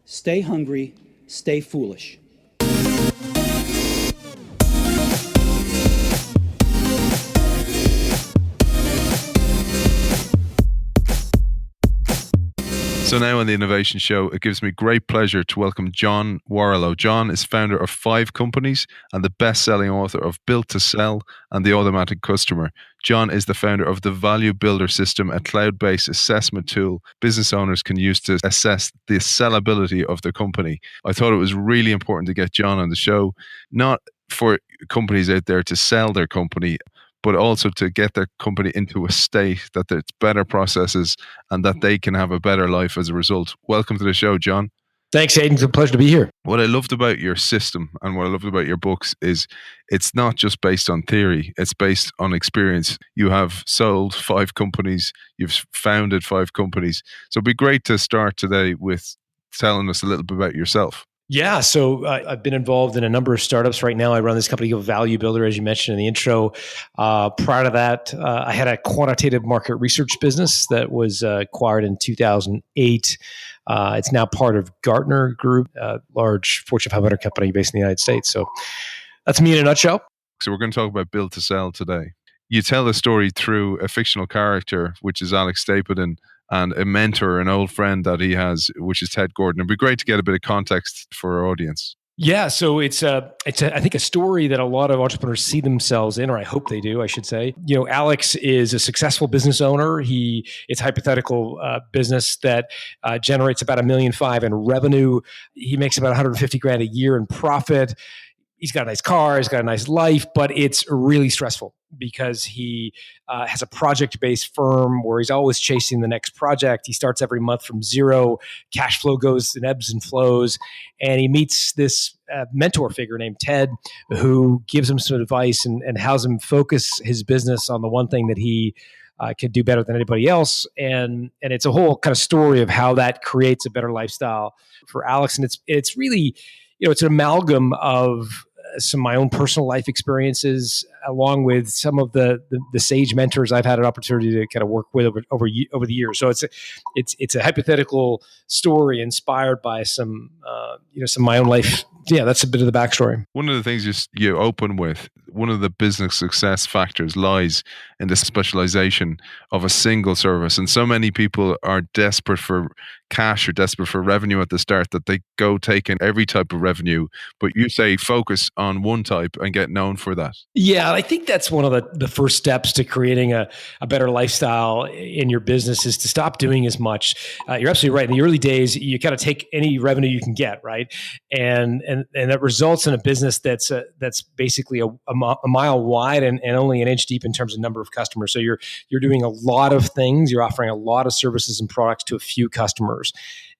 Stay hungry, stay foolish. So now on the Innovation Show, it gives me great pleasure to welcome John Warrillow. John is founder of 5 companies and the best-selling author of Built to Sell and The Automatic Customer. John is the founder of the Value Builder System, a cloud-based assessment tool business owners can use to assess the sellability of their company. I thought it was really important to get John on the show, not for companies out there to sell their company, but also to get their company into a state that there's better processes and that they can have a better life as a result. Welcome to the show, John. Thanks, Aidan. It's a pleasure to be here. What I loved about your system and what I loved about your books is it's not just based on theory, it's based on experience. You have sold 5 companies, you've founded 5 companies. So it'd be great to start today with telling us a little bit about yourself. Yeah, so I've been involved in a number of startups. Right now, I run this company called Value Builder, as you mentioned in the intro. Prior to that, I had a quantitative market research business that was acquired in 2008. It's now part of Gartner Group, a large Fortune 500 company based in the United States. So that's me in a nutshell. So we're going to talk about Built to Sell today. You tell the story through a fictional character, which is Alex Stapleton, and a mentor, an old friend that he has, which is Ted Gordon. It'd be great to get a bit of context for our audience. Yeah, so it's I think a story that a lot of entrepreneurs see themselves in, or I hope they do, I should say. You know, Alex is a successful business owner. It's hypothetical business that generates about $1.5 million in revenue. He makes about $150,000 a year in profit. He's got a nice car, he's got a nice life, but it's really stressful because he has a project-based firm where he's always chasing the next project. He starts every month from zero. Cash flow goes in ebbs and flows. And he meets this mentor figure named Ted, who gives him some advice and helps him focus his business on the one thing that he can do better than anybody else. And it's a whole kind of story of how that creates a better lifestyle for Alex. And it's really, it's an amalgam of some of my own personal life experiences, along with some of the sage mentors I've had an opportunity to kind of work with over the years. So it's a hypothetical story inspired by some of my own life. Yeah, that's a bit of the backstory. One of the things you open with, one of the business success factors lies in the specialization of a single service. And so many people are desperate for cash or desperate for revenue at the start that they go taking every type of revenue. But you say focus on one type and get known for that. Yeah, I think that's one of the first steps to creating a better lifestyle in your business is to stop doing as much. You're absolutely right. In the early days, you kind of take any revenue you can get, right? And that results in a business that's basically a mile wide and only an inch deep in terms of number of customers. So you're doing a lot of things. You're offering a lot of services and products to a few customers.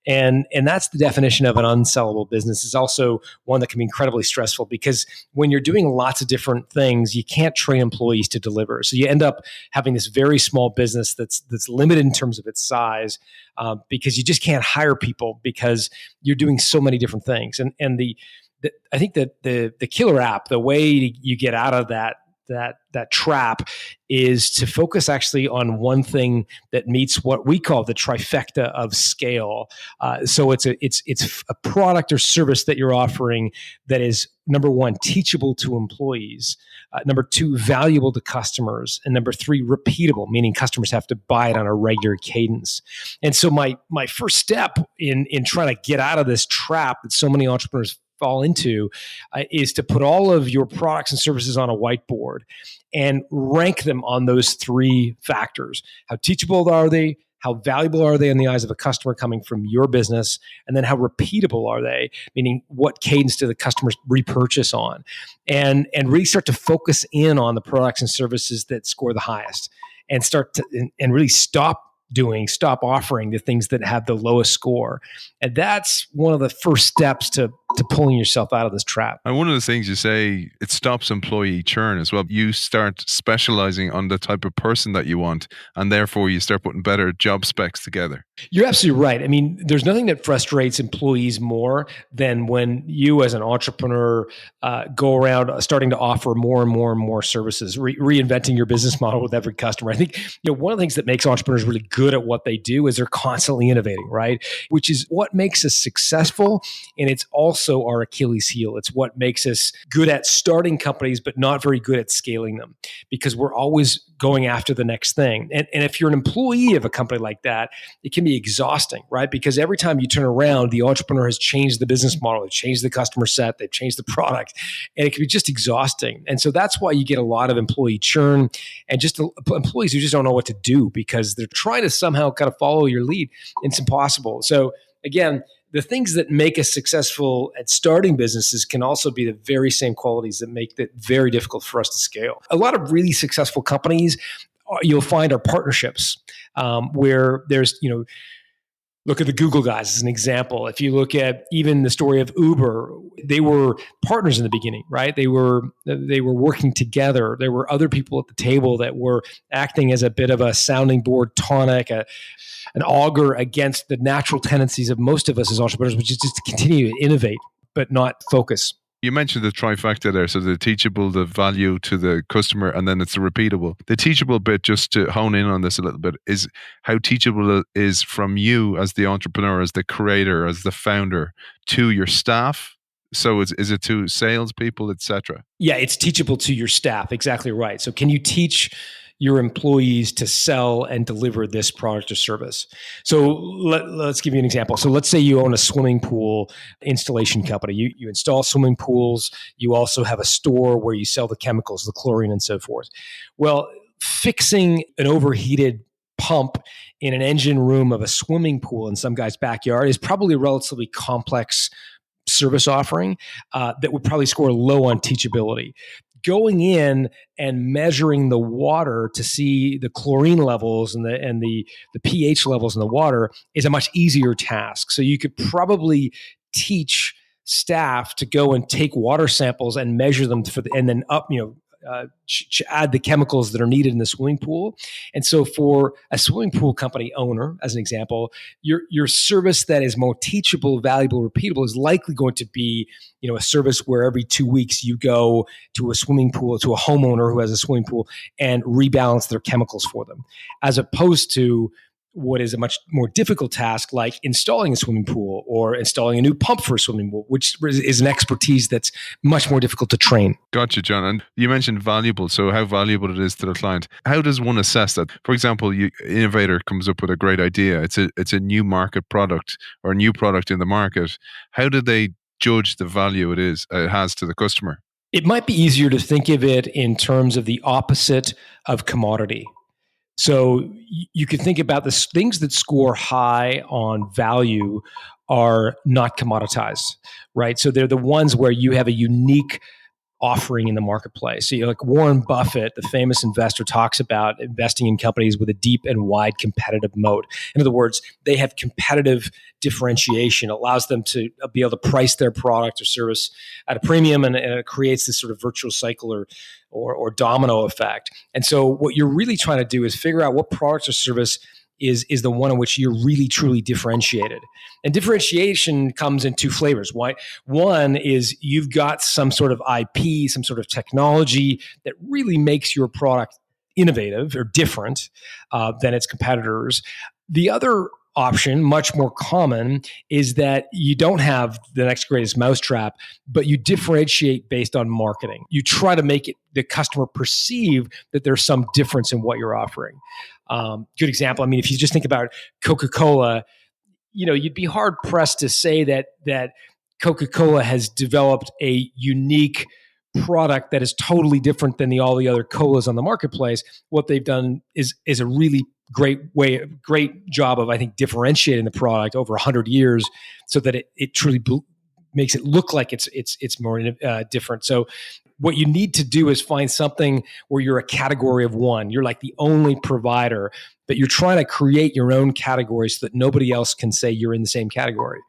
And that's the definition of an unsellable business. It's also one that can be incredibly stressful because when you're doing lots of different things, you can't train employees to deliver. So you end up having this very small business that's limited in terms of its size because you just can't hire people because you're doing so many different things. And I think that the killer app, the way you get out of that trap is to focus actually on one thing that meets what we call the trifecta of scale. So it's a product or service that you're offering that is, number one, teachable to employees, number two, valuable to customers, and number three, repeatable, meaning customers have to buy it on a regular cadence. And so my first step in trying to get out of this trap that so many entrepreneurs fall into is to put all of your products and services on a whiteboard and rank them on those 3 factors. How teachable are they? How valuable are they in the eyes of a customer coming from your business? And then how repeatable are they? Meaning what cadence do the customers repurchase on? And really start to focus in on the products and services that score the highest and and really stop offering the things that have the lowest score. And that's one of the first steps to to pulling yourself out of this trap. And one of the things you say, it stops employee churn as well. You start specializing on the type of person that you want, and therefore you start putting better job specs together. You're absolutely right. I mean, there's nothing that frustrates employees more than when you as an entrepreneur go around starting to offer more and more and more services, reinventing your business model with every customer. I think one of the things that makes entrepreneurs really good at what they do is they're constantly innovating, right? Which is what makes us successful. And it's also our Achilles heel. It's what makes us good at starting companies, but not very good at scaling them because we're always going after the next thing. And if you're an employee of a company like that, it can be exhausting, right? Because every time you turn around, the entrepreneur has changed the business model, they've changed the customer set, they've changed the product, and it can be just exhausting. And so that's why you get a lot of employee churn and just employees who just don't know what to do because they're trying to somehow kind of follow your lead. It's impossible. So again, the things that make us successful at starting businesses can also be the very same qualities that make it very difficult for us to scale. A lot of really successful companies you'll find are partnerships where there's, look at the Google guys as an example. If you look at even the story of Uber, they were partners in the beginning, right? They were working together. There were other people at the table that were acting as a bit of a sounding board tonic, an auger against the natural tendencies of most of us as entrepreneurs, which is just to continue to innovate, but not focus. You mentioned the trifecta there. So the teachable, the value to the customer, and then it's the repeatable. The teachable bit, just to hone in on this a little bit, is how teachable it is from you as the entrepreneur, as the creator, as the founder, to your staff. So is it to salespeople, etc.? Yeah, it's teachable to your staff. Exactly right. So can you teach your employees to sell and deliver this product or service? So let's give you an example. So let's say you own a swimming pool installation company. You install swimming pools. You also have a store where you sell the chemicals, the chlorine and so forth. Well, fixing an overheated pump in an engine room of a swimming pool in some guy's backyard is probably a relatively complex service offering that would probably score low on teachability. Going in and measuring the water to see the chlorine levels and the pH levels in the water is a much easier task. So you could probably teach staff to go and take water samples and measure them and then add the chemicals that are needed in the swimming pool. And so for a swimming pool company owner, as an example, your service that is more teachable, valuable, repeatable is likely going to be, a service where every 2 weeks you go to a swimming pool, to a homeowner who has a swimming pool and rebalance their chemicals for them, as opposed to what is a much more difficult task like installing a swimming pool or installing a new pump for a swimming pool, which is an expertise that's much more difficult to train. Gotcha, John. And you mentioned valuable. So how valuable it is to the client. How does one assess that? For example, innovator comes up with a great idea. It's a new market product or a new product in the market. How do they judge the value it has to the customer? It might be easier to think of it in terms of the opposite of commodity. So you can think about the things that score high on value are not commoditized, right? So they're the ones where you have a unique offering in the marketplace. So like Warren Buffett, the famous investor, talks about investing in companies with a deep and wide competitive moat. In other words, they have competitive differentiation. It allows them to be able to price their product or service at a premium, and it creates this sort of virtuous cycle or domino effect. And so what you're really trying to do is figure out what product or service is the one in which you're really truly differentiated. And differentiation comes in two flavors. One is you've got some sort of IP, some sort of technology that really makes your product innovative or different than its competitors. The other option, much more common, is that you don't have the next greatest mousetrap, but you differentiate based on marketing. You try to make the customer perceive that there's some difference in what you're offering. Good example. I mean, if you just think about Coca-Cola, you'd be hard pressed to say that Coca-Cola has developed a unique product that is totally different than all the other colas on the marketplace. What they've done is a really great job of, I think, differentiating the product over 100 years so that it truly makes it look like it's more different. So what you need to do is find something where you're a category of one. You're like the only provider, but you're trying to create your own category so that nobody else can say you're in the same category.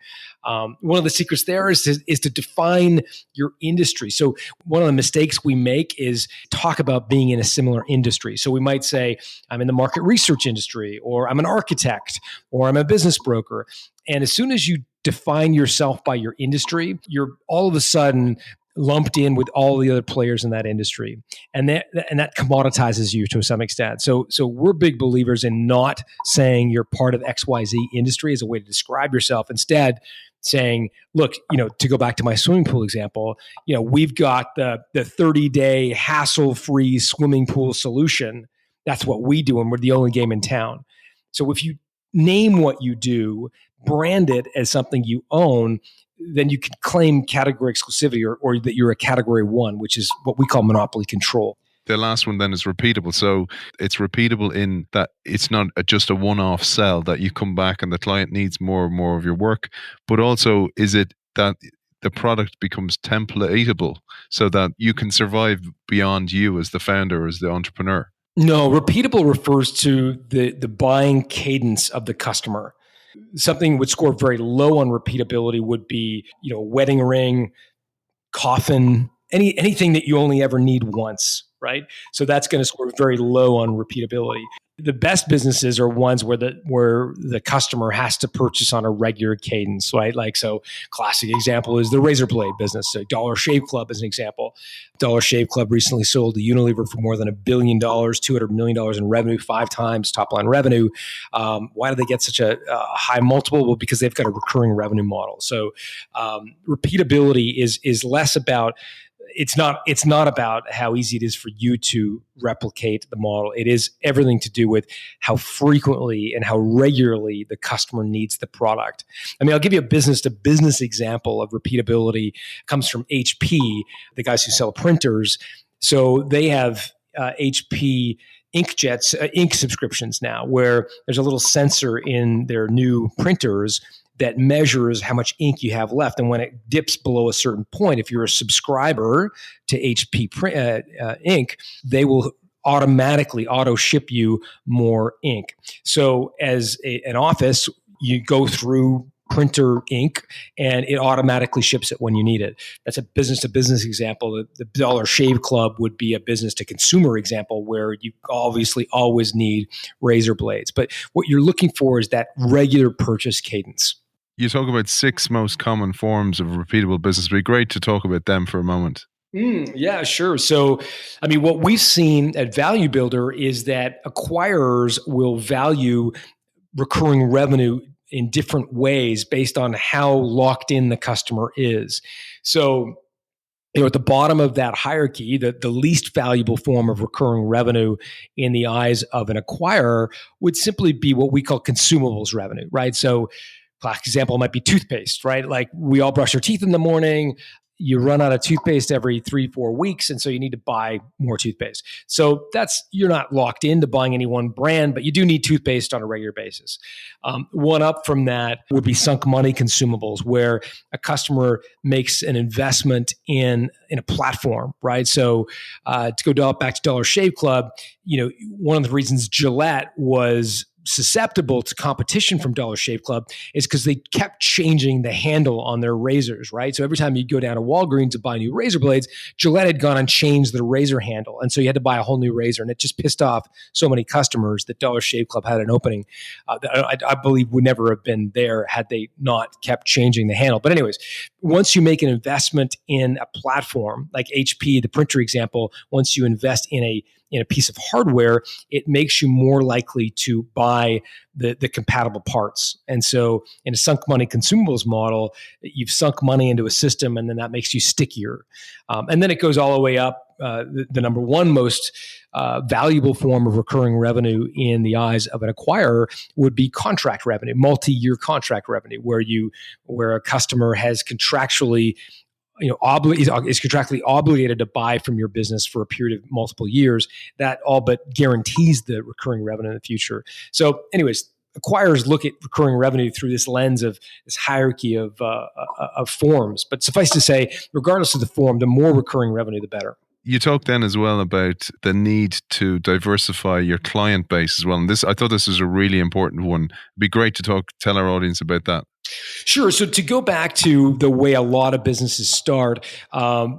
One of the secrets there is to define your industry. So one of the mistakes we make is talk about being in a similar industry. So we might say, I'm in the market research industry, or I'm an architect, or I'm a business broker. And as soon as you define yourself by your industry, you're all of a sudden lumped in with all the other players in that industry, and that commoditizes you to some extent. So we're big believers in not saying you're part of XYZ industry as a way to describe yourself. Instead, saying, look, to go back to my swimming pool example, we've got the 30-day hassle-free swimming pool solution. That's what we do, and we're the only game in town. So if you name what you do, brand it as something you own, then you can claim category exclusivity or that you're a category one, which is what we call monopoly control. The last one then is repeatable. So it's repeatable in that it's not just a one-off sell that you come back and the client needs more and more of your work, but also is it that the product becomes templatable so that you can survive beyond you as the founder, as the entrepreneur? No, repeatable refers to the buying cadence of the customer. Something would score very low on repeatability would be, a wedding ring, coffin, anything that you only ever need once, right? So that's going to score very low on repeatability. The best businesses are ones where the customer has to purchase on a regular cadence, right? Like, so classic example is the razor blade business. So Dollar Shave Club is an example. Dollar Shave Club recently sold to Unilever for more than $1 billion, $200 million in revenue, 5 times top line revenue. Why do they get such a high multiple? Well, because they've got a recurring revenue model. So repeatability is less about, it's not about how easy it is for you to replicate the model. It is everything to do with how frequently and how regularly the customer needs the product. I mean, I'll give you a business-to-business example of repeatability. It comes from HP, the guys who sell printers. So they have HP inkjets, ink subscriptions now, where there's a little sensor in their new printers that measures how much ink you have left. And when it dips below a certain point, if you're a subscriber to HP ink, they will automatically auto ship you more ink. So as an office, you go through printer ink and it automatically ships it when you need it. That's a business to business example. The Dollar Shave Club would be a business to consumer example where you obviously always need razor blades. But what you're looking for is that regular purchase cadence. You talk about 6 most common forms of repeatable business. It'd be great to talk about them for a moment. Yeah, sure. So, I mean, what we've seen at Value Builder is that acquirers will value recurring revenue in different ways based on how locked in the customer is. So, at the bottom of that hierarchy, the least valuable form of recurring revenue in the eyes of an acquirer would simply be what we call consumables revenue, right? So, classic example might be toothpaste, right? Like we all brush our teeth in the morning. You run out of toothpaste every 3-4 weeks, and so you need to buy more toothpaste. So you're not locked into buying any one brand, but you do need toothpaste on a regular basis. One up from that would be sunk money consumables, where a customer makes an investment in a platform, right? So to go back to Dollar Shave Club, one of the reasons Gillette was susceptible to competition from Dollar Shave Club is because they kept changing the handle on their razors, right? So every time you go down to Walgreens to buy new razor blades, Gillette had gone and changed the razor handle. And so you had to buy a whole new razor. And it just pissed off so many customers that Dollar Shave Club had an opening that I believe would never have been there had they not kept changing the handle. But anyways, once you make an investment in a platform like HP, the printer example, once you invest in a piece of hardware, it makes you more likely to buy the compatible parts. And so in a sunk money consumables model, you've sunk money into a system, and then that makes you stickier. And then it goes all the way up. The number one most valuable form of recurring revenue in the eyes of an acquirer would be contract revenue, multi-year contract revenue, where a customer has contractually is contractually obligated to buy from your business for a period of multiple years. That all but guarantees the recurring revenue in the future. So anyways, acquirers look at recurring revenue through this lens of this hierarchy of forms. But suffice to say, regardless of the form, the more recurring revenue, the better. You talked then as well about the need to diversify your client base as well. And I thought this was a really important one. It'd be great to tell our audience about that. Sure. So to go back to the way a lot of businesses start,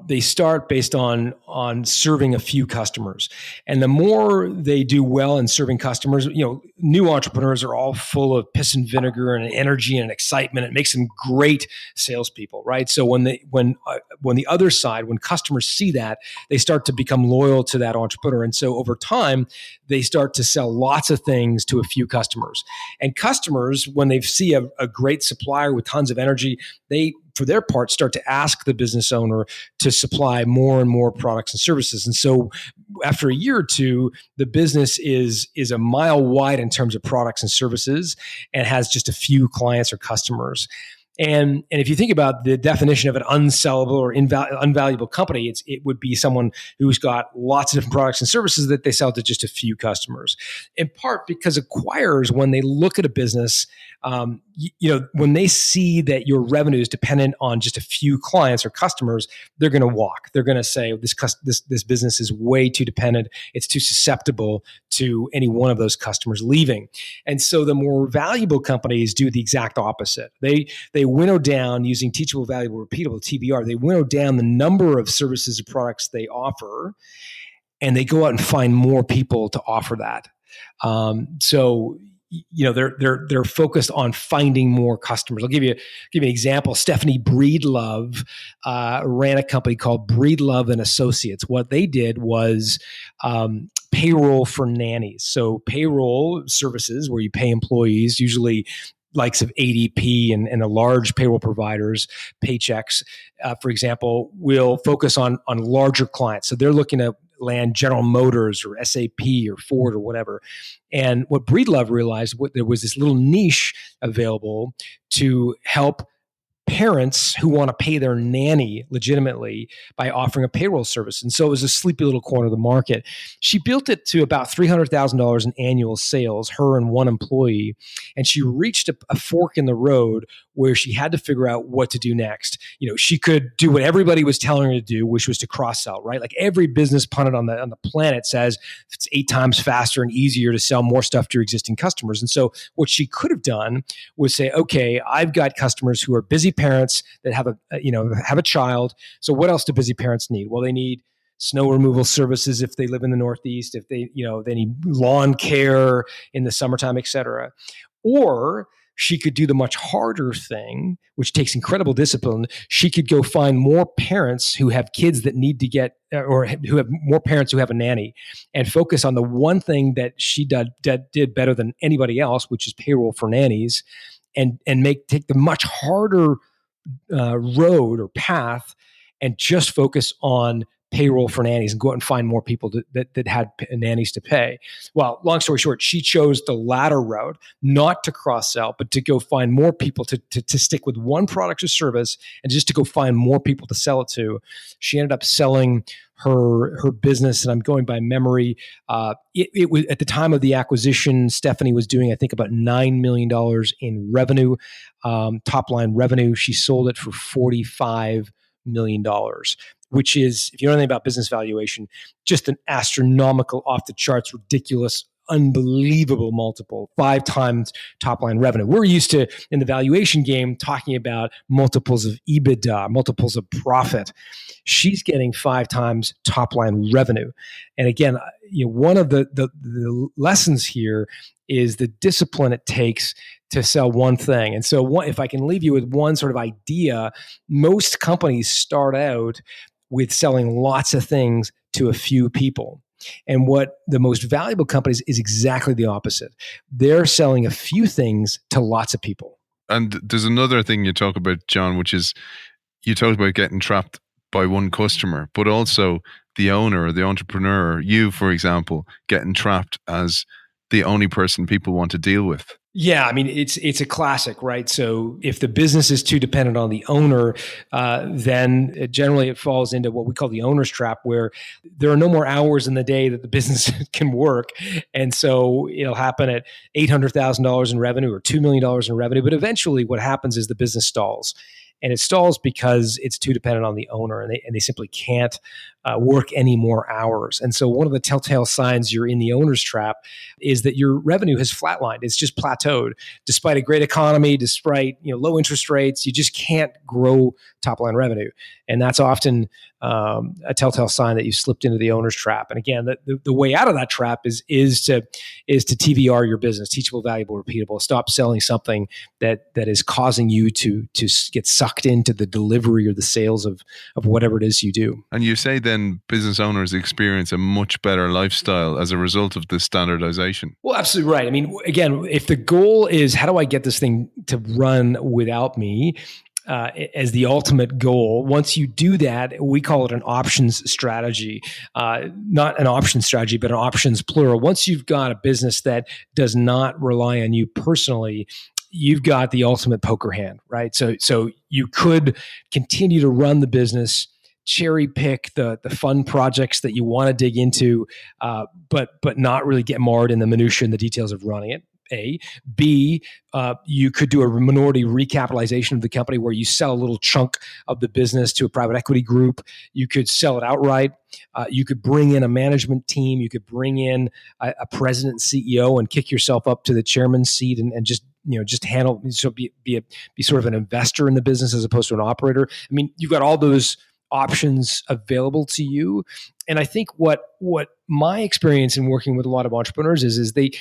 they start based on serving a few customers, and the more they do well in serving customers, new entrepreneurs are all full of piss and vinegar and energy and excitement. It makes them great salespeople, right? So when the other side, when customers see that, they start to become loyal to that entrepreneur, and so over time, they start to sell lots of things to a few customers. And customers, when they see a great supplier with tons of energy, they, for their part, start to ask the business owner to supply more and more products and services. And so after a year or two, the business is a mile wide in terms of products and services and has just a few clients or customers. And if you think about the definition of an unsellable or unvaluable company, it would be someone who's got lots of different products and services that they sell to just a few customers. In part because acquirers, when they look at a business, when they see that your revenue is dependent on just a few clients or customers, they're going to walk. They're going to say this business is way too dependent. It's too susceptible to any one of those customers leaving. And so the more valuable companies do the exact opposite. They winnow down, using teachable, valuable, repeatable, TVR. They winnow down the number of services or products they offer, and they go out and find more people to offer that. They're focused on finding more customers. I'll give you an example. Stephanie Breedlove ran a company called Breedlove and Associates. What they did was payroll for nannies. So payroll services where you pay employees, usually likes of ADP and the large payroll providers, Paychex, for example, will focus on larger clients. So they're looking to land General Motors or SAP or Ford or whatever. And what Breedlove realized, there was this little niche available to help parents who want to pay their nanny legitimately by offering a payroll service. And so it was a sleepy little corner of the market. She built it to about $300,000 in annual sales, her and one employee. And she reached a fork in the road where she had to figure out what to do next. She could do what everybody was telling her to do, which was to cross-sell, right? Like every business pundit on the planet says it's 8 times faster and easier to sell more stuff to your existing customers. And so what she could have done was say, okay, I've got customers who are busy parents that have a child. So what else do busy parents need? Well, they need snow removal services if they live in the Northeast, if they need lawn care in the summertime, et cetera. Or she could do the much harder thing, which takes incredible discipline. She could go find more parents who have kids that need to get, or who have more parents who have a nanny, and focus on the one thing that she did better than anybody else, which is payroll for nannies, and take the much harder road or path and just focus on payroll for nannies and go out and find more people that had nannies to pay. Well, long story short, she chose the latter route, not to cross-sell, but to go find more people to stick with one product or service and just to go find more people to sell it to. She ended up selling her business, and I'm going by memory. It was at the time of the acquisition, Stephanie was doing, I think, about $9 million in revenue, top line revenue. She sold it for $45 million, which is, if you know anything about business valuation, just an astronomical, off the charts, ridiculous, unbelievable multiple, 5 times top line revenue. We're used to, in the valuation game, talking about multiples of EBITDA, multiples of profit. She's getting 5 times top line revenue. And again, one of the lessons here is the discipline it takes to sell one thing. And so if I can leave you with one sort of idea, most companies start out with selling lots of things to a few people. And what the most valuable companies is exactly the opposite. They're selling a few things to lots of people. And there's another thing you talk about, John, which is you talked about getting trapped by one customer, but also the owner or the entrepreneur, you, for example, getting trapped as the only person people want to deal with. Yeah, I mean it's a classic, right? So if the business is too dependent on the owner, then generally it falls into what we call the owner's trap, where there are no more hours in the day that the business can work, and so it'll happen at $800,000 in revenue or $2 million in revenue. But eventually, what happens is the business stalls, and it stalls because it's too dependent on the owner, and they simply can't work any more hours. And so one of the telltale signs you're in the owner's trap is that your revenue has flatlined. It's just plateaued. Despite a great economy, despite low interest rates, you just can't grow top line revenue. And that's often a telltale sign that you slipped into the owner's trap. And again, the way out of that trap is to TVR your business, teachable, valuable, repeatable. Stop selling something that is causing you to get sucked into the delivery or the sales of whatever it is you do. And you say then business owners experience a much better lifestyle as a result of this standardization. Well, absolutely right. I mean, again, if the goal is how do I get this thing to run without me, as the ultimate goal. Once you do that, we call it an options strategy, not an option strategy, but an options plural. Once you've got a business that does not rely on you personally, you've got the ultimate poker hand, right? So you could continue to run the business, cherry pick the fun projects that you want to dig into, but not really get marred in the minutiae and the details of running it. A. B, you could do a minority recapitalization of the company where you sell a little chunk of the business to a private equity group. You could sell it outright. You could bring in a management team. You could bring in a president and CEO and kick yourself up to the chairman's seat and just handle, so be sort of an investor in the business as opposed to an operator. I mean, you've got all those options available to you. And I think what my experience in working with a lot of entrepreneurs is they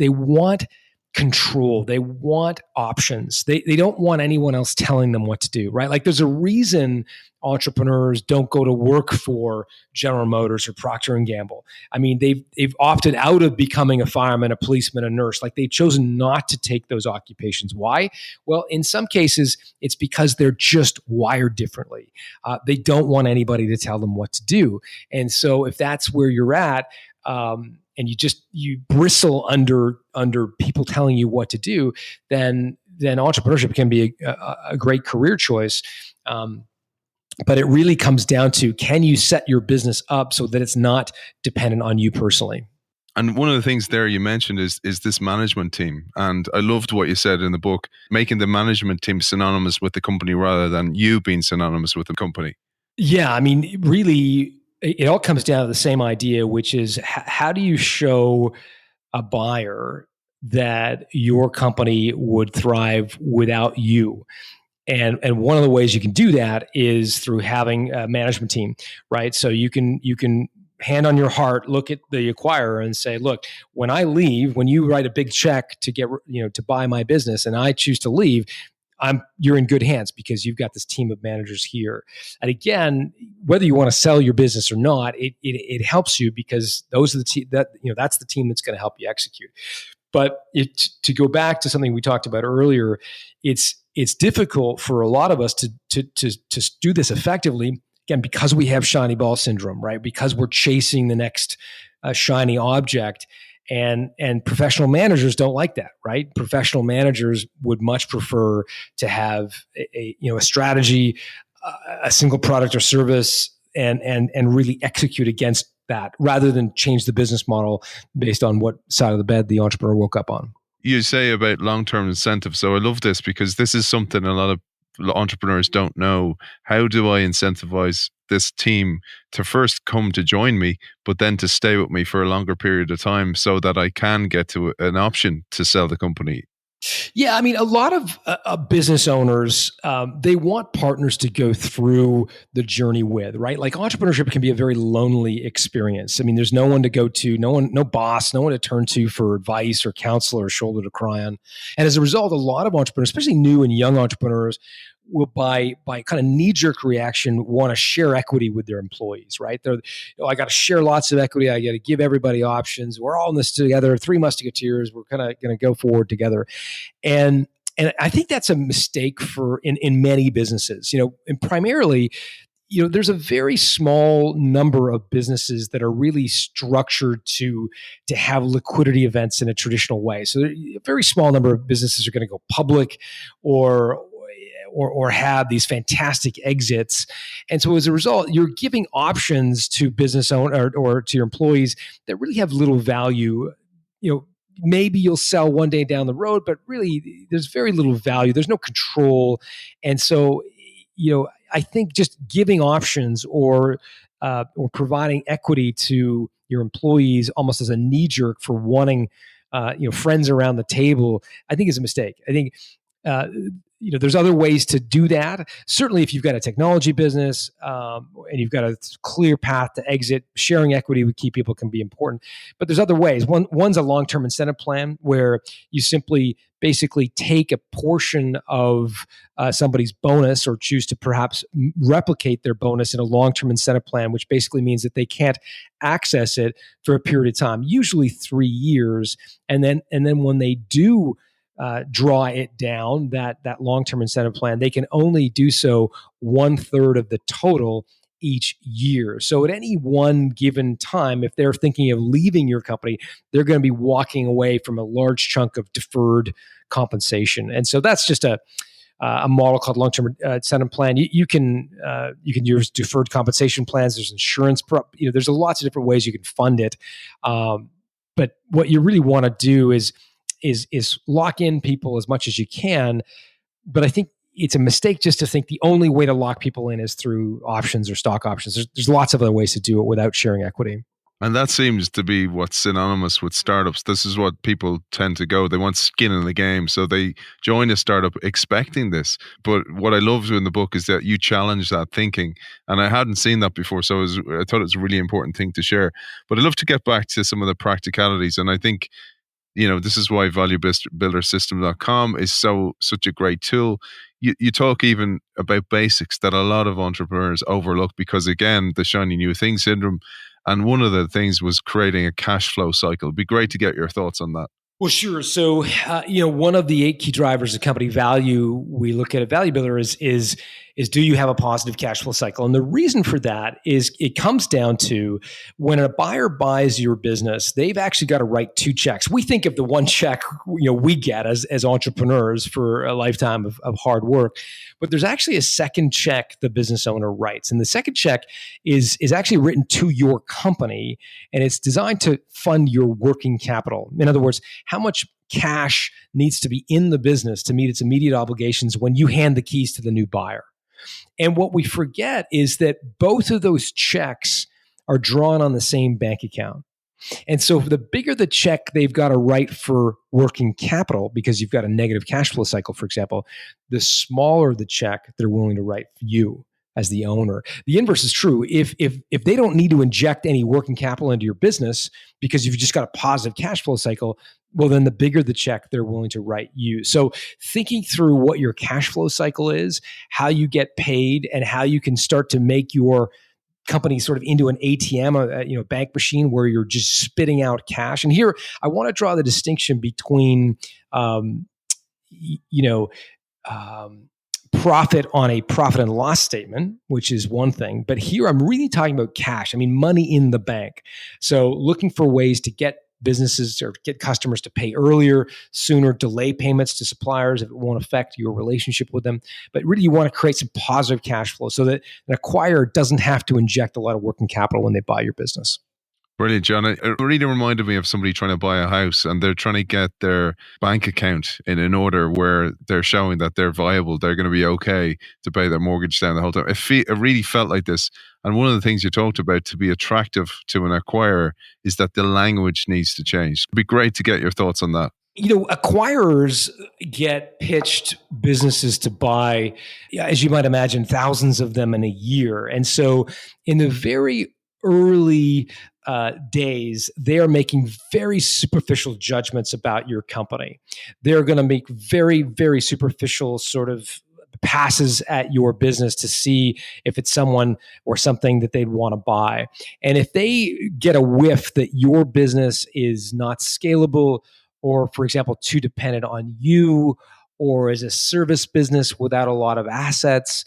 want control. They want options. They don't want anyone else telling them what to do, right? Like there's a reason entrepreneurs don't go to work for General Motors or Procter and Gamble. I mean, they've opted out of becoming a fireman, a policeman, a nurse. Like they've chosen not to take those occupations. Why? Well, in some cases, it's because they're just wired differently. They don't want anybody to tell them what to do. And so if that's where you're at, and you bristle under people telling you what to do, then entrepreneurship can be a great career choice. But it really comes down to, can you set your business up so that it's not dependent on you personally? And one of the things there you mentioned is this management team. And I loved what you said in the book, making the management team synonymous with the company rather than you being synonymous with the company. Yeah, I mean, really, it all comes down to the same idea, which is how do you show a buyer that your company would thrive without you? And one of the ways you can do that is through having a management team, right? So you can hand on your heart, look at the acquirer and say, look, when I leave, when you write a big check to get, to buy my business and I choose to leave, you're in good hands because you've got this team of managers here. And again, whether you want to sell your business or not, it helps you because those are that's the team that's going to help you execute. But to go back to something we talked about earlier, it's difficult for a lot of us to do this effectively. Again, because we have shiny ball syndrome, right? Because we're chasing the next shiny object. And professional managers don't like that, right? Professional managers would much prefer to have a strategy, a single product or service, and really execute against that rather than change the business model based on what side of the bed the entrepreneur woke up on. You say about long-term incentives. So I love this because this is something a lot of entrepreneurs don't know. How do I incentivize this team to first come to join me, but then to stay with me for a longer period of time so that I can get to an option to sell the company? Yeah, I mean, a lot of business owners, they want partners to go through the journey with, right? Like entrepreneurship can be a very lonely experience. I mean, there's no one to go to, no boss, no one to turn to for advice or counsel or shoulder to cry on. And as a result, a lot of entrepreneurs, especially new and young entrepreneurs, will by kind of knee-jerk reaction want to share equity with their employees, right? I got to share lots of equity. I got to give everybody options. We're all in this together. Three musketeers. We're kind of going to go forward together. And I think that's a mistake in many businesses, and primarily there's a very small number of businesses that are really structured to have liquidity events in a traditional way. So a very small number of businesses are going to go public or have these fantastic exits. And so as a result, you're giving options to business owner or to your employees that really have little value. Maybe you'll sell one day down the road, but really there's very little value. There's no control. And so, I think just giving options or providing equity to your employees almost as a knee jerk for wanting, friends around the table, I think is a mistake. I think, there's other ways to do that. Certainly, if you've got a technology business and you've got a clear path to exit, sharing equity with key people can be important. But there's other ways. One's a long-term incentive plan where you simply basically take a portion of somebody's bonus or choose to perhaps replicate their bonus in a long-term incentive plan, which basically means that they can't access it for a period of time, usually 3 years. And then when they do draw it down, that long-term incentive plan, they can only do so 1/3 of the total each year. So at any one given time, if they're thinking of leaving your company, they're going to be walking away from a large chunk of deferred compensation. And so that's just a model called long-term incentive plan. You can use deferred compensation plans. There's insurance. There's lots of different ways you can fund it. But what you really want to do is lock in people as much as you can. But I think it's a mistake just to think the only way to lock people in is through options or stock options. There's lots of other ways to do it without sharing equity. And that seems to be what's synonymous with startups. This is what people tend to go. They want skin in the game. So they join a startup expecting this. But what I love in the book is that you challenge that thinking. And I hadn't seen that before. So I thought it was a really important thing to share. But I'd love to get back to some of the practicalities. And I think, this is why valuebuildersystem.com is such a great tool. You talk even about basics that a lot of entrepreneurs overlook because, again, the shiny new thing syndrome. And one of the things was creating a cash flow cycle. It'd be great to get your thoughts on that. Well, sure. So, one of the 8 key drivers of company value we look at Value Builder is do you have a positive cash flow cycle? And the reason for that is it comes down to when a buyer buys your business, they've actually got to write 2 checks. We think of the one check we get as entrepreneurs for a lifetime of hard work, but there's actually a second check the business owner writes, and the second check is actually written to your company, and it's designed to fund your working capital. In other words, how much cash needs to be in the business to meet its immediate obligations when you hand the keys to the new buyer. And what we forget is that both of those checks are drawn on the same bank account. And so the bigger the check they've got to write for working capital, because you've got a negative cash flow cycle, for example, the smaller the check they're willing to write for you as the owner. The inverse is true. If they don't need to inject any working capital into your business because you've just got a positive cash flow cycle, well, then the bigger the check they're willing to write you. So thinking through what your cash flow cycle is, how you get paid, and how you can start to make your company sort of into an ATM, a bank machine where you're just spitting out cash. And here I want to draw the distinction between, profit on a profit and loss statement, which is one thing. But here I'm really talking about cash. I mean, money in the bank. So looking for ways to get businesses or get customers to pay earlier, sooner, delay payments to suppliers if it won't affect your relationship with them. But really you want to create some positive cash flow so that an acquirer doesn't have to inject a lot of working capital when they buy your business. Brilliant, John. It really reminded me of somebody trying to buy a house and they're trying to get their bank account in an order where they're showing that they're viable, they're going to be okay to pay their mortgage down the whole time. It really felt like this. And one of the things you talked about to be attractive to an acquirer is that the language needs to change. It'd be great to get your thoughts on that. Acquirers get pitched businesses to buy, as you might imagine, thousands of them in a year. And so in the very early days, they are making very superficial judgments about your company. They're going to make very, very superficial sort of passes at your business to see if it's someone or something that they'd want to buy. And if they get a whiff that your business is not scalable, or, for example, too dependent on you, or is a service business without a lot of assets,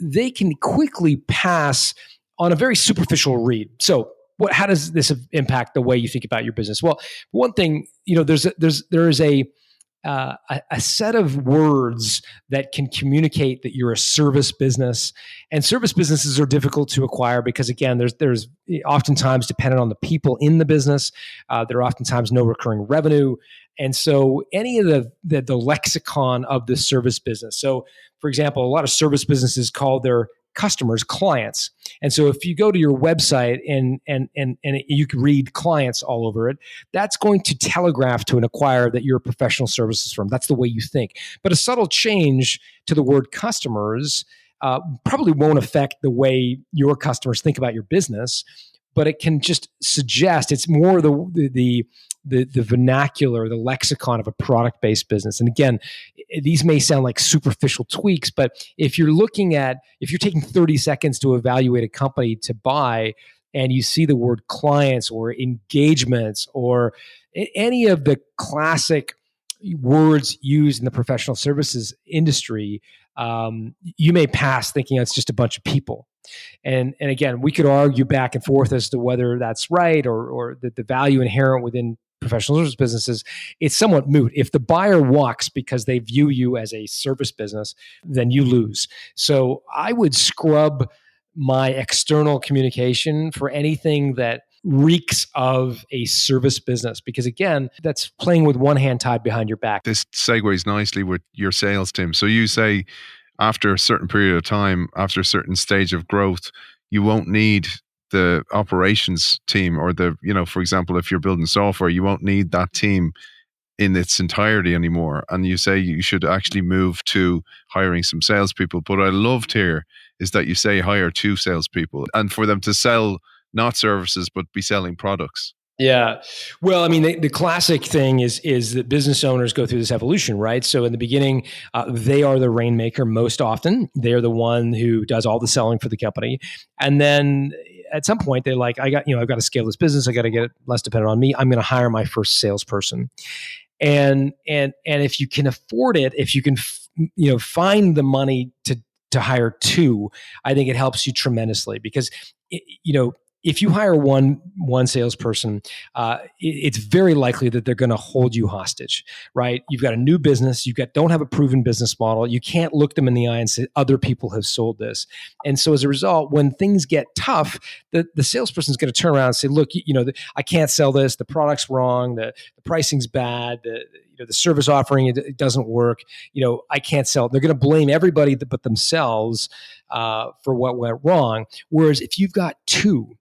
they can quickly pass on a very superficial read. So how does this impact the way you think about your business? Well, one thing, there is a set of words that can communicate that you're a service business, and service businesses are difficult to acquire because, again, there's oftentimes dependent on the people in the business. There are oftentimes no recurring revenue, and so any of the lexicon of the service business. So, for example, a lot of service businesses call their customers clients, and so if you go to your website and you can read clients all over it, that's going to telegraph to an acquirer that you're a professional services firm. That's the way you think. But a subtle change to the word customers probably won't affect the way your customers think about your business, but it can just suggest it's more the vernacular, the lexicon of a product-based business. And again, these may sound like superficial tweaks, but if you're taking 30 seconds to evaluate a company to buy, and you see the word clients or engagements or any of the classic words used in the professional services industry, you may pass thinking it's just a bunch of people. And again, we could argue back and forth as to whether that's right or the value inherent within professional service businesses. It's somewhat moot. If the buyer walks because they view you as a service business, then you lose. So I would scrub my external communication for anything that reeks of a service business, because again, that's playing with one hand tied behind your back. This segues nicely with your sales team. So you say after a certain period of time, after a certain stage of growth, you won't need the operations team or for example, if you're building software, you won't need that team in its entirety anymore. And you say you should actually move to hiring some salespeople. But what I loved here is that you say hire 2 salespeople and for them to sell not services, but be selling products. Yeah. Well, I mean, the classic thing is that business owners go through this evolution, right? So in the beginning, they are the rainmaker most often. They're the one who does all the selling for the company. And then at some point, they're like, I've got to scale this business. I got to get it less dependent on me. I'm going to hire my first salesperson. And if you can afford it, if you can, find the money to hire 2, I think it helps you tremendously because, if you hire one salesperson, it's very likely that they're going to hold you hostage, right? You've got a new business, don't have a proven business model. You can't look them in the eye and say, other people have sold this. And so as a result, when things get tough, the salesperson's going to turn around and say, look, I can't sell this. The product's wrong. The pricing's bad. The service offering, it doesn't work. I can't sell it. They're going to blame everybody but themselves for what went wrong. Whereas if you've got 2,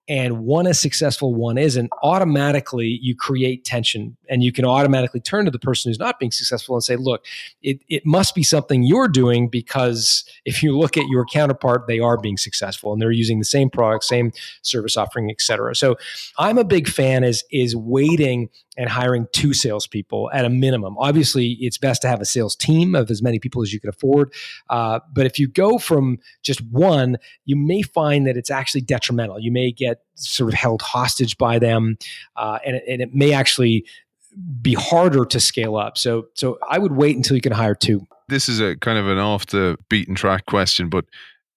and one is successful, one isn't, automatically you create tension and you can automatically turn to the person who's not being successful and say, look, it must be something you're doing, because if you look at your counterpart, they are being successful and they're using the same product, same service offering, et cetera. So I'm a big fan is waiting and hiring 2 salespeople at a minimum. Obviously, it's best to have a sales team of as many people as you can afford. But if you go from just 1, you may find that it's actually detrimental. You may get sort of held hostage by them, and it may actually be harder to scale up. So I would wait until you can hire 2. This is a kind of an off the beaten track question, but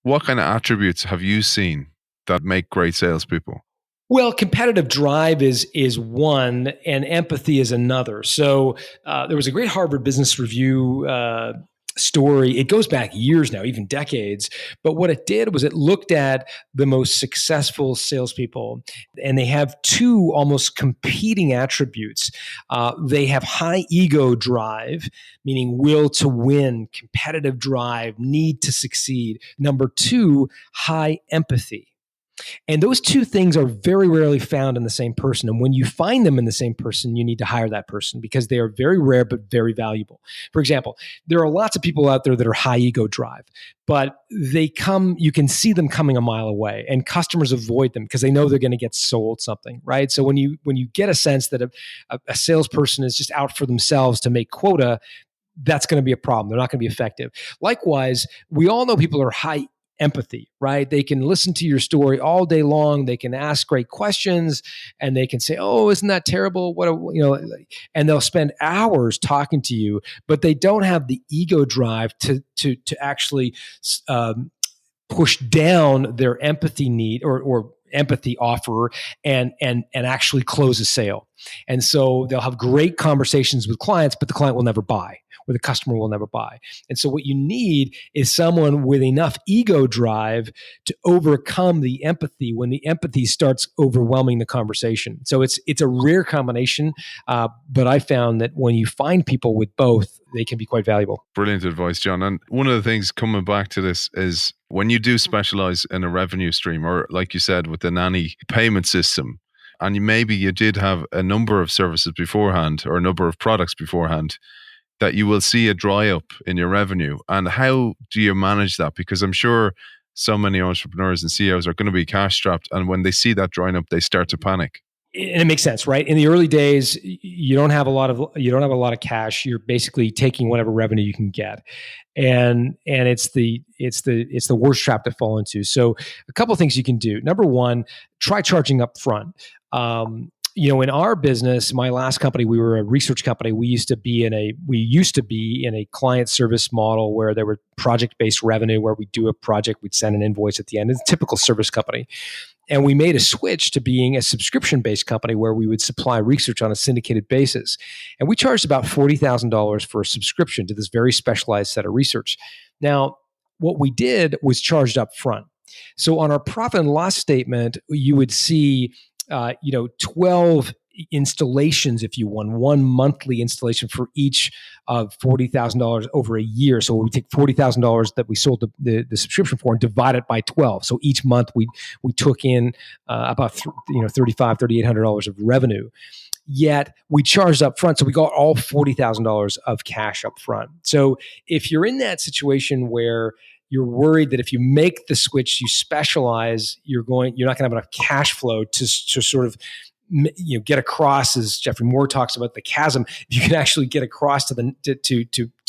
what kind of attributes have you seen that make great salespeople? Well, competitive drive is one, and empathy is another. So there was a great Harvard Business Review story. It goes back years now, even decades. But what it did was it looked at the most successful salespeople, and they have 2 almost competing attributes. They have high ego drive, meaning will to win, competitive drive, need to succeed. Number 2, high empathy. And those 2 things are very rarely found in the same person. And when you find them in the same person, you need to hire that person because they are very rare but very valuable. For example, there are lots of people out there that are high ego drive, but you can see them coming a mile away, and customers avoid them because they know they're going to get sold something, right? So when you get a sense that a salesperson is just out for themselves to make quota, that's going to be a problem. They're not going to be effective. Likewise, we all know people are high empathy, right? They can listen to your story all day long. They can ask great questions, and they can say, "Oh, isn't that terrible? And they'll spend hours talking to you, but they don't have the ego drive to actually push down their empathy need or empathy offer and actually close a sale. And so they'll have great conversations with clients, but the client will never buy, or the customer will never buy. And so what you need is someone with enough ego drive to overcome the empathy when the empathy starts overwhelming the conversation. So it's a rare combination, but I found that when you find people with both, they can be quite valuable. Brilliant advice, John. And one of the things coming back to this is when you do specialize in a revenue stream, or like you said, with the nanny payment system, and maybe you did have a number of services beforehand or a number of products beforehand, that you will see a dry up in your revenue. And how do you manage that? Because I'm sure so many entrepreneurs and CEOs are going to be cash strapped. And when they see that drying up, they start to panic. And it makes sense, right? In the early days, you don't have a lot of cash. You're basically taking whatever revenue you can get, and it's the worst trap to fall into. So, a couple of things you can do. Number one, try charging up front. In our business, my last company, we were a research company. We used to be in a client service model where there were project-based revenue, where we do a project, we'd send an invoice at the end. It's a typical service company. And we made a switch to being a subscription-based company where we would supply research on a syndicated basis. And we charged about $40,000 for a subscription to this very specialized set of research. Now, what we did was charged up front. So on our profit and loss statement, you would see 12 installations, if you want, one monthly installation for each of $40,000 over a year. So we take $40,000 that we sold the subscription for and divide it by 12. So each month we took in about $3,500, $3,800 of revenue. Yet we charged up front, so we got all $40,000 of cash up front. So if you're in that situation where you're worried that if you make the switch, you specialize, you're not going to have enough cash flow to sort of get across, as Jeffrey Moore talks about, the chasm. If you can actually get across to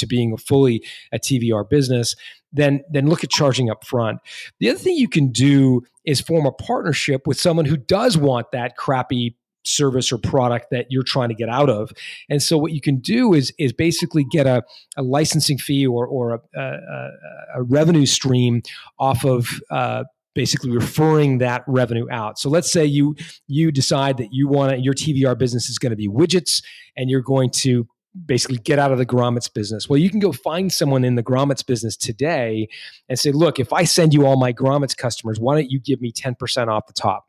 being fully a TVR business, then look at charging up front. The other thing you can do is form a partnership with someone who does want that crappy service or product that you're trying to get out of. And so what you can do is basically get a licensing fee or a revenue stream off of basically referring that revenue out. So let's say you decide that your TVR business is going to be widgets, and you're going to basically get out of the grommets business. Well, you can go find someone in the grommets business today and say, look, if I send you all my grommets customers, why don't you give me 10% off the top?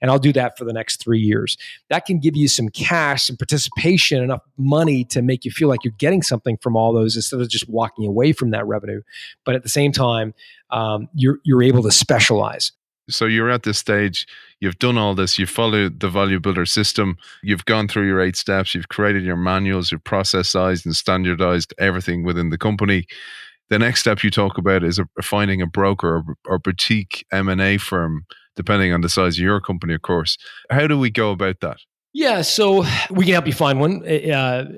And I'll do that for the next 3 years. That can give you some cash, some participation, enough money to make you feel like you're getting something from all those instead of just walking away from that revenue. But at the same time, you're able to specialize. So you're at this stage, you've done all this, you've followed the value builder system, you've gone through your 8 steps, you've created your manuals, you've processized and standardized everything within the company. The next step you talk about is finding a broker or boutique M&A firm, depending on the size of your company, of course. How do we go about that? Yeah, so we can help you find one.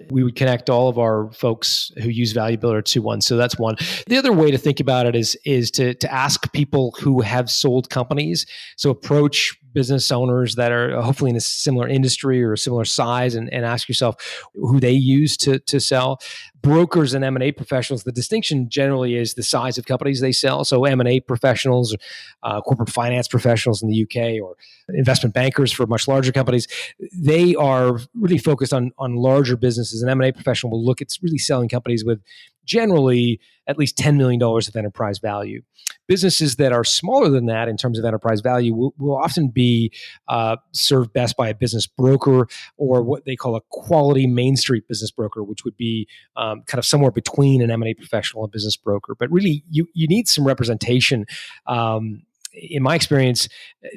We would connect all of our folks who use Value Builder to one. So that's one. The other way to think about it is to ask people who have sold companies. So approach business owners that are hopefully in a similar industry or a similar size and ask yourself who they use to sell. Brokers and M&A professionals, the distinction generally is the size of companies they sell. So M&A professionals, corporate finance professionals in the UK, or investment bankers for much larger companies, they are really focused on larger businesses. An M&A professional will look at really selling companies with generally at least $10 million of enterprise value. Businesses that are smaller than that in terms of enterprise value will often be served best by a business broker, or what they call a quality Main Street business broker, which would be kind of somewhere between an M&A professional and business broker. But really, you need some representation. In my experience,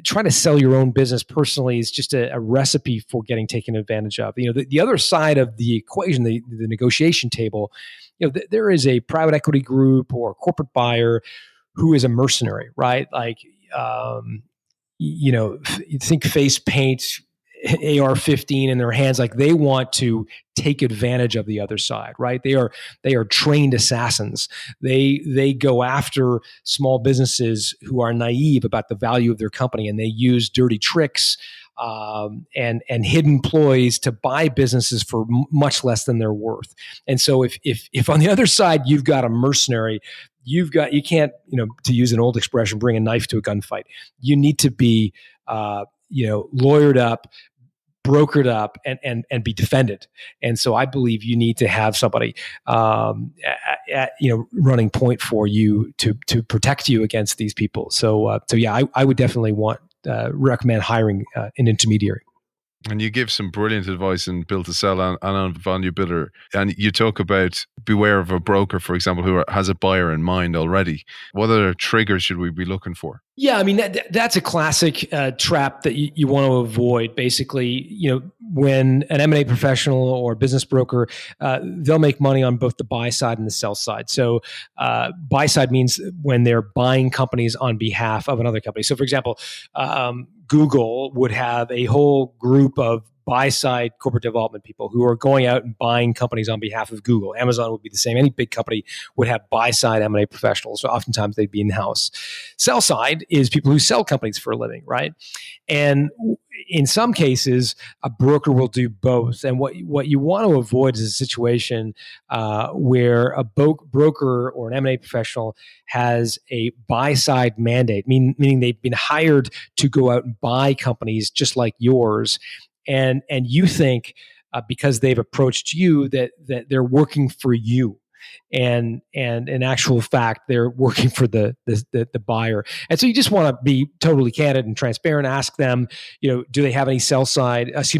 trying to sell your own business personally is just a recipe for getting taken advantage of. The other side of the equation, the negotiation table, there is a private equity group or corporate buyer who is a mercenary, right? Like, you think face paint AR-15 in their hands. Like they want to take advantage of the other side, right? They are trained assassins. They go after small businesses who are naive about the value of their company, and they use dirty tricks and hidden ploys to buy businesses for much less than they're worth. And so if on the other side you've got a mercenary, you can't, to use an old expression, bring a knife to a gunfight. You need to be lawyered up, brokered up, and be defended. And so I believe you need to have somebody running point for you to protect you against these people. So yeah, I would definitely recommend hiring an intermediary. And you give some brilliant advice in Build to Sell and on Value Builder. And you talk about beware of a broker, for example, who has a buyer in mind already. What other triggers should we be looking for? Yeah, I mean, that's a classic trap that you want to avoid. Basically, when an M&A professional or business broker, they'll make money on both the buy side and the sell side. So buy side means when they're buying companies on behalf of another company. So for example, Google would have a whole group of buy-side corporate development people who are going out and buying companies on behalf of Google. Amazon would be the same. Any big company would have buy-side M&A professionals. So oftentimes they'd be in-house. Sell-side is people who sell companies for a living, right? And in some cases, a broker will do both. And what you want to avoid is a situation where a broker or an M&A professional has a buy-side mandate, meaning they've been hired to go out and buy companies just like yours. And you think because they've approached you that they're working for you, and in actual fact they're working for the buyer. And so you just want to be totally candid and transparent. Ask them, do they have any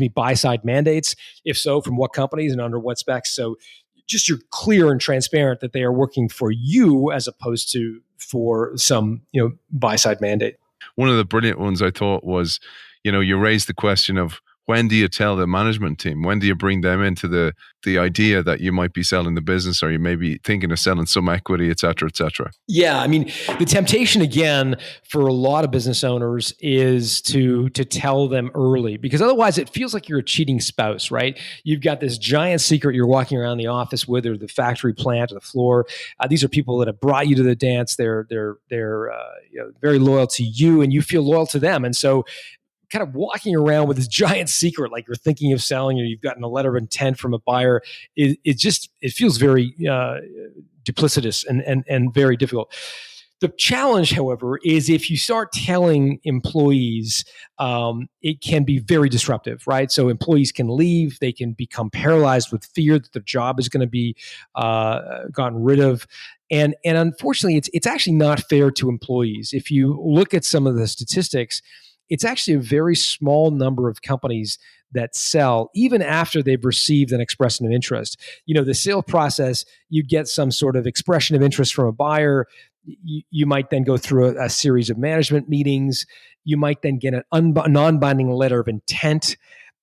buy side mandates? If so, from what companies and under what specs? So just you're clear and transparent that they are working for you as opposed to for some buy side mandate. One of the brilliant ones I thought was, you raised the question of, when do you tell the management team? When do you bring them into the idea that you might be selling the business, or you may be thinking of selling some equity, et cetera, et cetera? Yeah, I mean, the temptation again for a lot of business owners is to tell them early, because otherwise it feels like you're a cheating spouse, right? You've got this giant secret you're walking around the office with, or the factory plant, or the floor. These are people that have brought you to the dance. They're very loyal to you, and you feel loyal to them, and so kind of walking around with this giant secret, like you're thinking of selling, or you've gotten a letter of intent from a buyer, it feels very duplicitous and very difficult. The challenge, however, is if you start telling employees, it can be very disruptive, right? So employees can leave, they can become paralyzed with fear that their job is going to be gotten rid of. And unfortunately, it's actually not fair to employees. If you look at some of the statistics, it's actually a very small number of companies that sell even after they've received an expression of interest. The sale process, you get some sort of expression of interest from a buyer. You might then go through a series of management meetings. You might then get a non-binding letter of intent.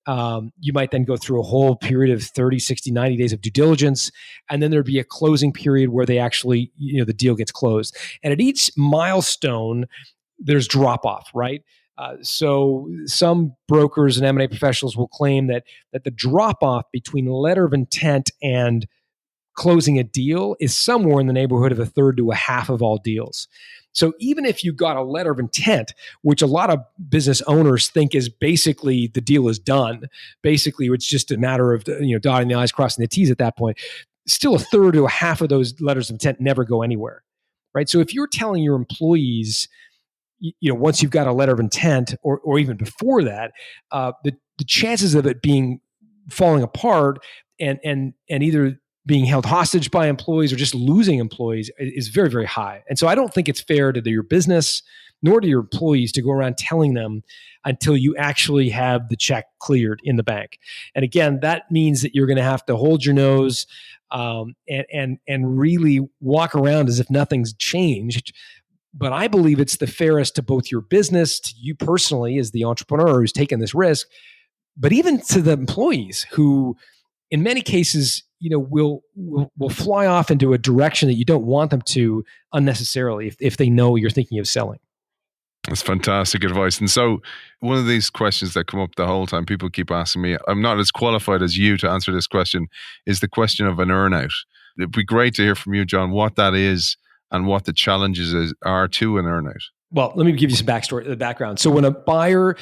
You might then go through a whole period of 30, 60, 90 days of due diligence. And then there'd be a closing period where they actually, the deal gets closed. And at each milestone, there's drop off, right? So some brokers and M&A professionals will claim that the drop-off between letter of intent and closing a deal is somewhere in the neighborhood of a third to a half of all deals. So even if you got a letter of intent, which a lot of business owners think is basically the deal is done, basically it's just a matter of dotting the I's, crossing the T's at that point, still a third to a half of those letters of intent never go anywhere, right? So if you're telling your employees, once you've got a letter of intent, or even before that, the chances of it falling apart and either being held hostage by employees or just losing employees is very, very high. And so I don't think it's fair to your business nor to your employees to go around telling them until you actually have the check cleared in the bank. And again, that means that you're going to have to hold your nose and really walk around as if nothing's changed. But I believe it's the fairest to both your business, to you personally as the entrepreneur who's taken this risk, but even to the employees who, in many cases, will fly off into a direction that you don't want them to unnecessarily if they know you're thinking of selling. That's fantastic advice. And so, one of these questions that come up the whole time, people keep asking me, I'm not as qualified as you to answer this question, is the question of an earnout. It'd be great to hear from you, John, what that is and what the challenges are to an earnout. Well, let me give you some background. So when a buyer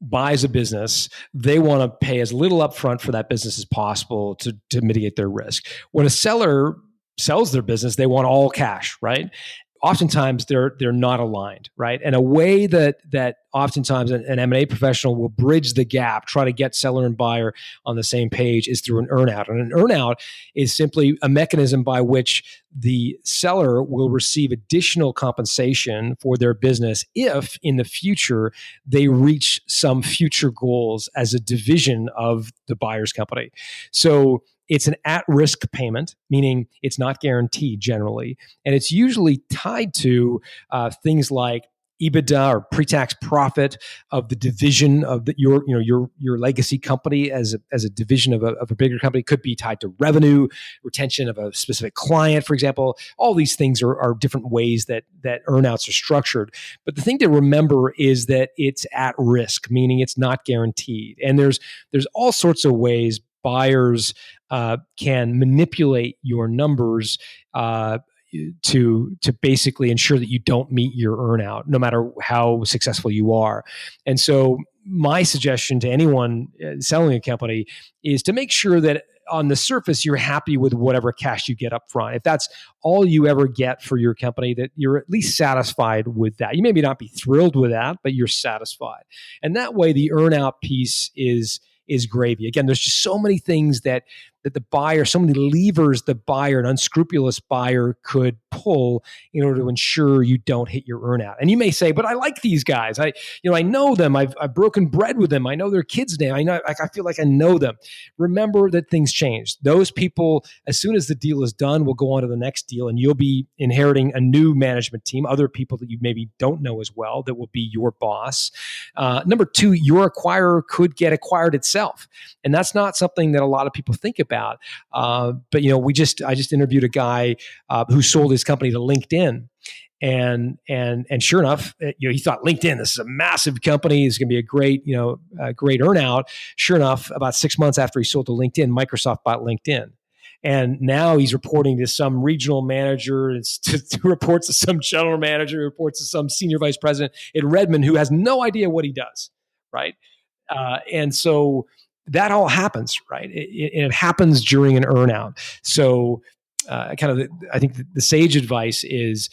buys a business, they want to pay as little upfront for that business as possible to mitigate their risk. When a seller sells their business, they want all cash, right? Oftentimes they're not aligned, right? And a way that oftentimes an M&A professional will bridge the gap, try to get seller and buyer on the same page, is through an earnout. And an earnout is simply a mechanism by which the seller will receive additional compensation for their business if in the future they reach some future goals as a division of the buyer's company. So it's an at-risk payment, meaning it's not guaranteed generally, and it's usually tied to things like EBITDA or pre-tax profit of the division of your legacy company as a division of a bigger company. Could be tied to revenue, retention of a specific client, for example. All these things are different ways that earnouts are structured. But the thing to remember is that it's at risk, meaning it's not guaranteed, and there's all sorts of ways buyers can manipulate your numbers to basically ensure that you don't meet your earnout, no matter how successful you are. And so my suggestion to anyone selling a company is to make sure that on the surface, you're happy with whatever cash you get up front. If that's all you ever get for your company, that you're at least satisfied with that. You maybe not be thrilled with that, but you're satisfied. And that way the earnout piece is gravy. Again, there's just so many things that the buyer, so many levers the buyer, an unscrupulous buyer, could pull in order to ensure you don't hit your earnout. And you may say, but I like these guys. I know them. I've broken bread with them. I know their kids' name. I feel like I know them. Remember that things change. Those people, as soon as the deal is done, will go on to the next deal, and you'll be inheriting a new management team, other people that you maybe don't know as well that will be your boss. Number two, your acquirer could get acquired itself. And that's not something that a lot of people think about. But I just interviewed a guy who sold his company to LinkedIn, and sure enough, he thought LinkedIn, this is a massive company, it's going to be a great earnout. Sure enough, about 6 months after he sold to LinkedIn, Microsoft bought LinkedIn. And now he's reporting to some regional manager, reports to some general manager, reports to some senior vice president in Redmond who has no idea what he does, right? And so that all happens, right? It happens during an earnout. So I think the sage advice is,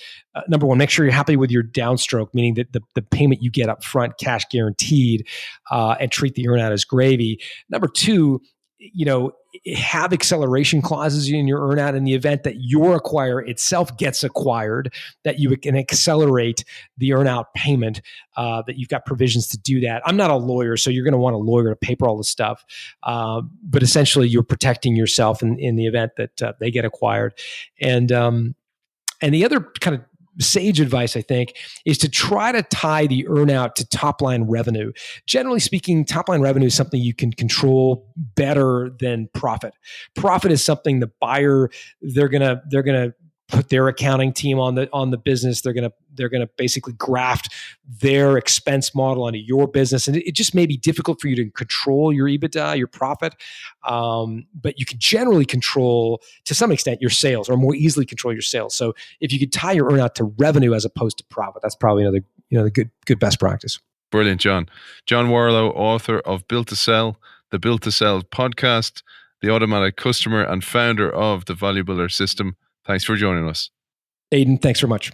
number one, make sure you're happy with your downstroke, meaning that the payment you get up front, cash guaranteed, and treat the earnout as gravy. Number two, have acceleration clauses in your earnout in the event that your acquirer itself gets acquired, that you can accelerate the earnout payment, that you've got provisions to do that. I'm not a lawyer, so you're going to want a lawyer to paper all this stuff. But essentially, you're protecting yourself in the event that they get acquired. And the other kind of sage advice, I think, is to try to tie the earnout to top line revenue. Generally speaking, top line revenue is something you can control better than profit. Profit is something the buyer, they're gonna put their accounting team on the business. They're gonna basically graft their expense model onto your business, and it just may be difficult for you to control your EBITDA, your profit. But you can generally control, to some extent, your sales, or more easily control your sales. So if you could tie your earnout to revenue as opposed to profit, that's probably another good best practice. Brilliant, John. John Warrillow, author of Built to Sell, the Built to Sell podcast, the Automatic Customer, and founder of the Value Builder System. Thanks for joining us. Aidan, thanks very much.